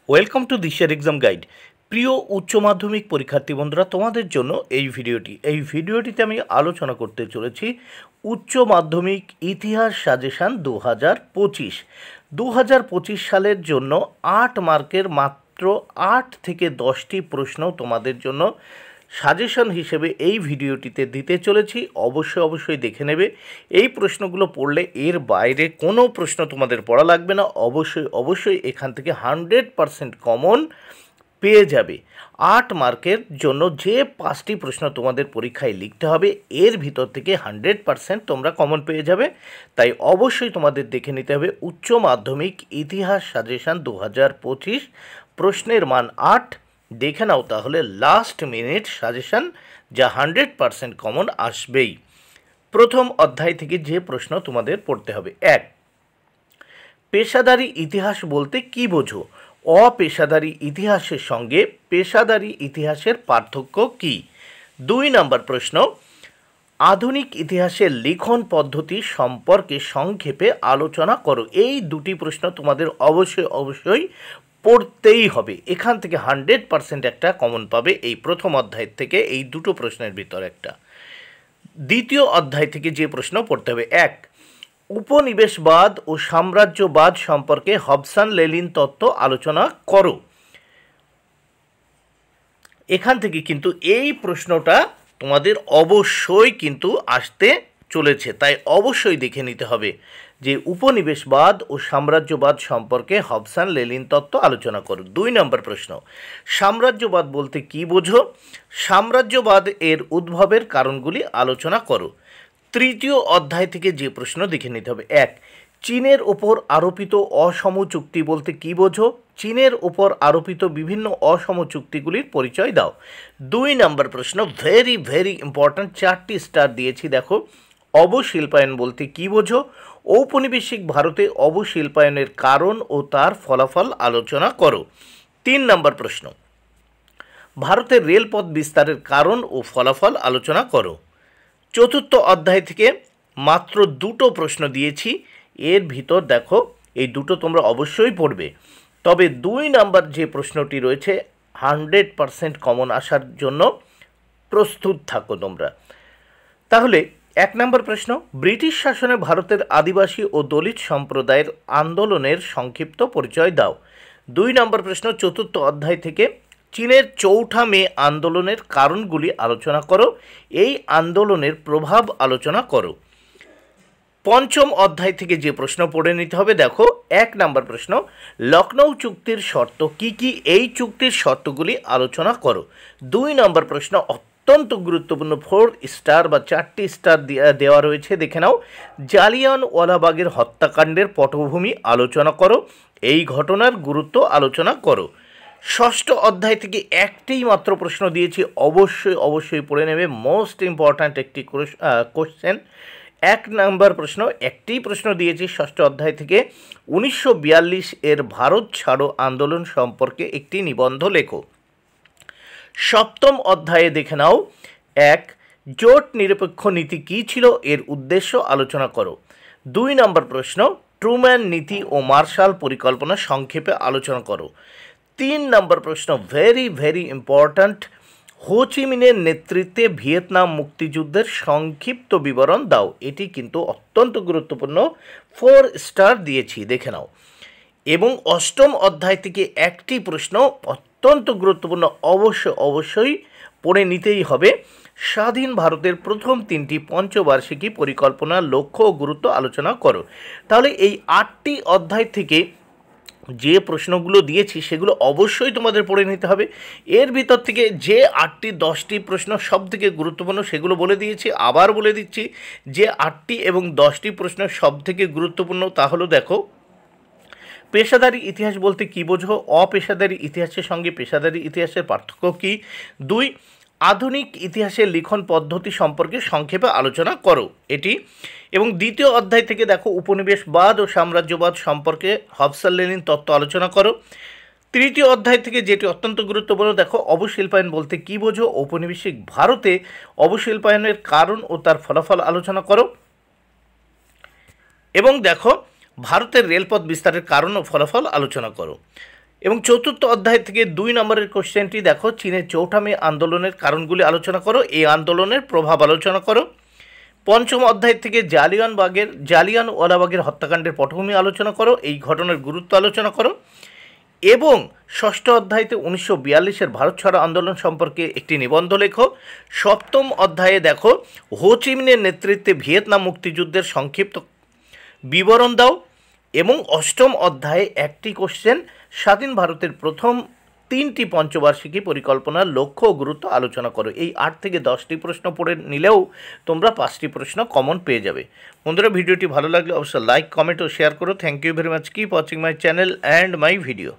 Welcome to দিশার exam guide. প্রিয় উচ্চ মাধ্যমিক পরীক্ষার্থী বন্ধুরা, তোমাদের জন্য এই ভিডিওটিতে আমি আলোচনা করতে চলেছি উচ্চ মাধ্যমিক ইতিহাস সাজেশান 2025 সালের জন্য 8 মার্কের মাত্র 8 থেকে 10টি প্রশ্ন তোমাদের জন্য সাজেশন হিসেবে এই ভিডিওটিতে দিতে চলেছি। অবশ্যই দেখে নেবে। এই প্রশ্নগুলো পড়লে এর বাইরে কোনো প্রশ্ন তোমাদের পড়া লাগবে না। অবশ্যই এখান থেকে 100% কমন পেয়ে যাবে। 8 মার্কের জন্য যে 5টি প্রশ্ন তোমাদের পরীক্ষায় লিখতে হবে, এর ভিতর থেকে 100% তোমরা কমন পেয়ে যাবে। তাই অবশ্যই তোমাদের দেখে নিতে হবে উচ্চ মাধ্যমিক ইতিহাস সাজেশান 2025, প্রশ্নের মান 8। দেখে নাও তাহলে লাস্ট মিনিট সাজেশান, যা 100% কমন আসবেই। প্রথম অধ্যায় থেকে যে প্রশ্ন তোমাদের পড়তে হবে। 1, পেশাদারি ইতিহাস বলতে কী বোঝো? অপেশাদারি ইতিহাসের সঙ্গে পেশাদারি ইতিহাসের পার্থক্য কী? 2 নম্বর প্রশ্ন, আধুনিক ইতিহাসের লিখন পদ্ধতি সম্পর্কে সংক্ষেপে আলোচনা করো। এই দুটি প্রশ্ন তোমাদের অবশ্যই পড়তেই হবে। এখান থেকে 100% একটা কমন পাবে এই প্রথম অধ্যায় থেকে, এই দুটো প্রশ্নের ভিতর একটা। দ্বিতীয় অধ্যায় থেকে যে প্রশ্ন পড়তে হবে। 1, উপনিবেশবাদ ও সাম্রাজ্যবাদ সম্পর্কে হবসন লেনিন তত্ত্ব আলোচনা করো। এখান থেকে কিন্তু এই প্রশ্নটা তোমাদের অবশ্যই কিন্তু আসতে চলেছে, তাই অবশ্যই দেখে নিতে হবে যে উপনিবেশবাদ ও সাম্রাজ্যবাদ সম্পর্কে হবসন লেনিন তত্ত্ব আলোচনা করো। 2 নম্বর প্রশ্ন, সাম্রাজ্যবাদ বলতে কী বোঝো? সাম্রাজ্যবাদ এর উদ্ভবের কারণগুলি আলোচনা করো। তৃতীয় অধ্যায় থেকে যে প্রশ্ন দেখে নিতে হবে। 1, চীনের ওপর আরোপিত অসম চুক্তি বলতে কী বোঝো? চীনের ওপর আরোপিত বিভিন্ন অসম চুক্তিগুলির পরিচয় দাও। 2 নম্বর প্রশ্ন, ভেরি ইম্পর্ট্যান্ট, 4টি স্টার দিয়েছি দেখো। অবশিল্পায়ন বলতে কী বোঝো? ঔপনিবেশিক ভারতে অবশিল্পায়নের কারণ ও তার ফলাফল আলোচনা করো। 3 নম্বর প্রশ্ন, ভারতের রেলপথ বিস্তারের কারণ ও ফলাফল আলোচনা করো। চতুর্থ অধ্যায় থেকে মাত্র 2টো প্রশ্ন দিয়েছি, এর ভিতর দেখো এই দুটো তোমরা অবশ্যই পড়বে। তবে 2 নাম্বার যে প্রশ্নটি রয়েছে 100% কমন আসার জন্য প্রস্তুত থাকো তোমরা। তাহলে 1 নম্বর প্রশ্ন, ব্রিটিশ শাসনে ভারতের আদিবাসী ও দলিত সম্প্রদায়ের আন্দোলনের সংক্ষিপ্ত পরিচয় দাও। 2 নম্বর প্রশ্ন, চতুর্থ অধ্যায় থেকে চীনের চৌঠা মে আন্দোলনের কারণগুলি আলোচনা করো। এই আন্দোলনের প্রভাব আলোচনা করো। পঞ্চম অধ্যায় থেকে যে প্রশ্ন পড়ে নিতে হবে দেখো। 1 নম্বর প্রশ্ন, লখনৌ চুক্তির শর্ত কি কি? এই চুক্তির শর্তগুলি আলোচনা করো। 2 নম্বর প্রশ্ন অত্যন্ত গুরুত্বপূর্ণ, 4 স্টার বা 4টি স্টার দেওয়া রয়েছে, দেখে নাও। জালিয়ানওয়ালাবাগের হত্যাকাণ্ডের পটভূমি আলোচনা করো। এই ঘটনার গুরুত্ব আলোচনা করো। ষষ্ঠ অধ্যায় থেকে একটিই মাত্র প্রশ্ন দিয়েছি, অবশ্যই পড়ে নেবে। মোস্ট ইম্পর্ট্যান্ট একটি কোশ্চেন। 1 নম্বর প্রশ্ন, একটি প্রশ্ন দিয়েছি ষষ্ঠ অধ্যায় থেকে, 1942 এর ভারত ছাড়ো আন্দোলন সম্পর্কে একটি নিবন্ধ লেখো। সপ্তম অধ্যায়ে দেখে নাও। 1, জোট নিরপেক্ষ নীতি কী ছিল? এর উদ্দেশ্য আলোচনা করো। 2 নম্বর প্রশ্ন, ট্রুম্যান নীতি ও মার্শাল পরিকল্পনা সংক্ষেপে আলোচনা করো। 3 নম্বর প্রশ্ন ভেরি ইম্পর্ট্যান্ট, হোচিমিনের নেতৃত্বে ভিয়েতনাম মুক্তিযুদ্ধের সংক্ষিপ্ত বিবরণ দাও। এটি কিন্তু অত্যন্ত গুরুত্বপূর্ণ, 4 স্টার দিয়েছি, দেখে নাও। এবং অষ্টম অধ্যায় থেকে একটি প্রশ্ন অত্যন্ত গুরুত্বপূর্ণ, অবশ্যই পড়ে নিতেই হবে। স্বাধীন ভারতের প্রথম 3টি পঞ্চবার্ষিকী পরিকল্পনার লক্ষ্য ও গুরুত্ব আলোচনা করো। তাহলে এই 8টি অধ্যায় থেকে যে প্রশ্নগুলো দিয়েছি সেগুলো অবশ্যই তোমাদের পড়ে নিতে হবে। এর ভিতর থেকে যে 8টি 10টি প্রশ্ন সব থেকে গুরুত্বপূর্ণ সেগুলো বলে দিয়েছি, আবার বলে দিচ্ছি। যে 8টি এবং 10টি প্রশ্ন সব থেকে গুরুত্বপূর্ণ তা হলো দেখো, পেশাদারি ইতিহাস বলতে কী বোঝো? অপেশাদারি ইতিহাসের সঙ্গে পেশাদারি ইতিহাসের পার্থক্য কী? 2, আধুনিক ইতিহাসের লিখন পদ্ধতি সম্পর্কে সংক্ষেপে আলোচনা করো এটি। এবং দ্বিতীয় অধ্যায় থেকে দেখো, উপনিবেশবাদ ও সাম্রাজ্যবাদ সম্পর্কে হবসন লেনিন তত্ত্ব আলোচনা করো। তৃতীয় অধ্যায় থেকে যেটি অত্যন্ত গুরুত্বপূর্ণ দেখো, অবশিল্পায়ন বলতে কী বোঝো? ঔপনিবেশিক ভারতে অবশিল্পায়নের কারণ ও তার ফলাফল আলোচনা করো। এবং দেখো, ভারতের রেলপথ বিস্তারের কারণ ও ফলাফল আলোচনা করো। এবং চতুর্থ অধ্যায় থেকে 2 নম্বরের কোশ্চেনটি দেখো, চীনের চৌঠা মে আন্দোলনের কারণগুলি আলোচনা করো, এই আন্দোলনের প্রভাব আলোচনা করো। পঞ্চম অধ্যায় থেকে জালিয়ানওয়ালাবাগের হত্যাকাণ্ডের পটভূমি আলোচনা করো, এই ঘটনার গুরুত্ব আলোচনা করো। এবং ষষ্ঠ অধ্যায়তে 1942-এর ভারত ছাড়ো আন্দোলন সম্পর্কে একটি নিবন্ধ লেখো। সপ্তম অধ্যায়ে দেখো, হো চি মিনের নেতৃত্বে ভিয়েতনাম মুক্তিযুদ্ধের সংক্ষিপ্ত বিবরণ দাও। এবং অষ্টম অধ্যায়ে একটি কোশ্চেন, স্বাধীন ভারতের প্রথম 3টি পঞ্চবার্ষিকী পরিকল্পনার লক্ষ্য ও গুরুত্ব আলোচনা করো। এই 8 থেকে 10টি প্রশ্ন পড়ে নিলেও তোমরা 5টি প্রশ্ন কমন পেয়ে যাবে। বন্ধুরা, ভিডিওটি ভালো লাগলে অবশ্যই লাইক, কমেন্ট ও শেয়ার করো। Thank you very much. Keep watching my channel and my video.